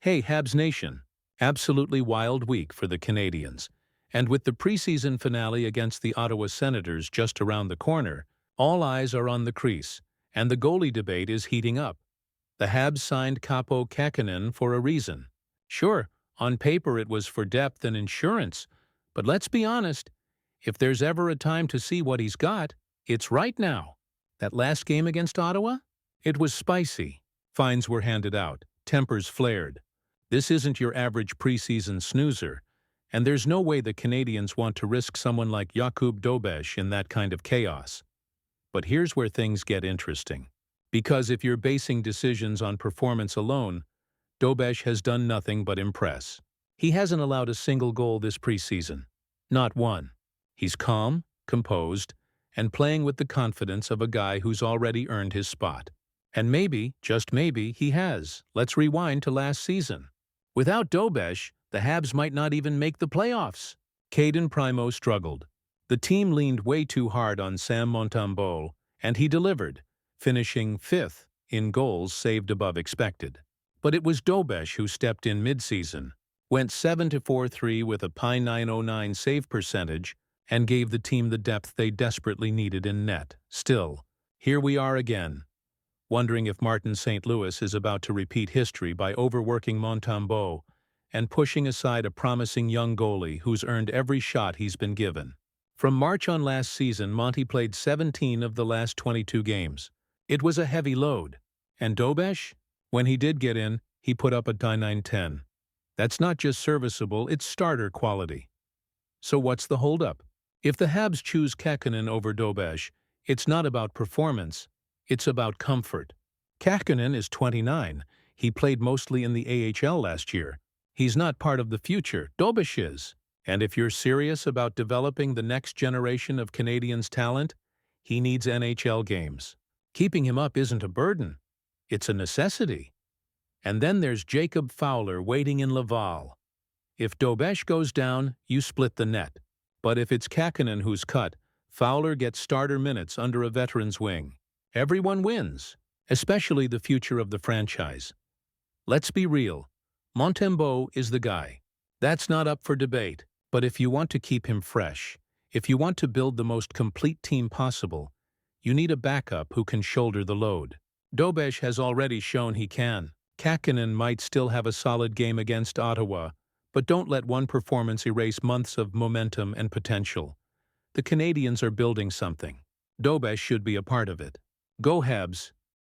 Hey, Habs Nation! Absolutely wild week for the Canadiens. And with the preseason finale against the Ottawa Senators just around the corner, all eyes are on the crease, and the goalie debate is heating up. The Habs signed Capo Kakkonen for a reason. Sure, on paper it was for depth and insurance, but let's be honest, if there's ever a time to see what he's got, it's right now. That last game against Ottawa? It was spicy. Fines were handed out, tempers flared. This isn't your average preseason snoozer, and there's no way the Canadiens want to risk someone like Jakub Dobeš in that kind of chaos. But here's where things get interesting. Because if you're basing decisions on performance alone, Dobeš has done nothing but impress. He hasn't allowed a single goal this preseason. Not one. He's calm, composed, and playing with the confidence of a guy who's already earned his spot. And maybe, just maybe, he has. Let's rewind to last season. Without Dobeš, the Habs might not even make the playoffs. Caden Primo struggled. The team leaned way too hard on Sam Montembeault, and he delivered, finishing 5th in goals saved above expected. But it was Dobeš who stepped in midseason, went 7-4-3 with a .909 save percentage, and gave the team the depth they desperately needed in net. Still, here we are again, wondering if Martin St. Louis is about to repeat history by overworking Montembeault and pushing aside a promising young goalie who's earned every shot he's been given. From March on last season, Monty played 17 of the last 22 games. It was a heavy load. And Dobeš? When he did get in, he put up a .910. That's not just serviceable, it's starter quality. So what's the holdup? If the Habs choose Kakkonen over Dobeš, it's not about performance, it's about comfort. Kakkonen is 29. He played mostly in the AHL last year. He's not part of the future. Dobeš is. And if you're serious about developing the next generation of Canadiens talent, he needs NHL games. Keeping him up isn't a burden. It's a necessity. And then there's Jacob Fowler waiting in Laval. If Dobeš goes down, you split the net. But if it's Kakkonen who's cut, Fowler gets starter minutes under a veteran's wing. Everyone wins, especially the future of the franchise. Let's be real. Montembeault is the guy. That's not up for debate. But if you want to keep him fresh, if you want to build the most complete team possible, you need a backup who can shoulder the load. Dobeš has already shown he can. Kakkonen might still have a solid game against Ottawa, but don't let one performance erase months of momentum and potential. The Canadiens are building something. Dobeš should be a part of it. Go Habs!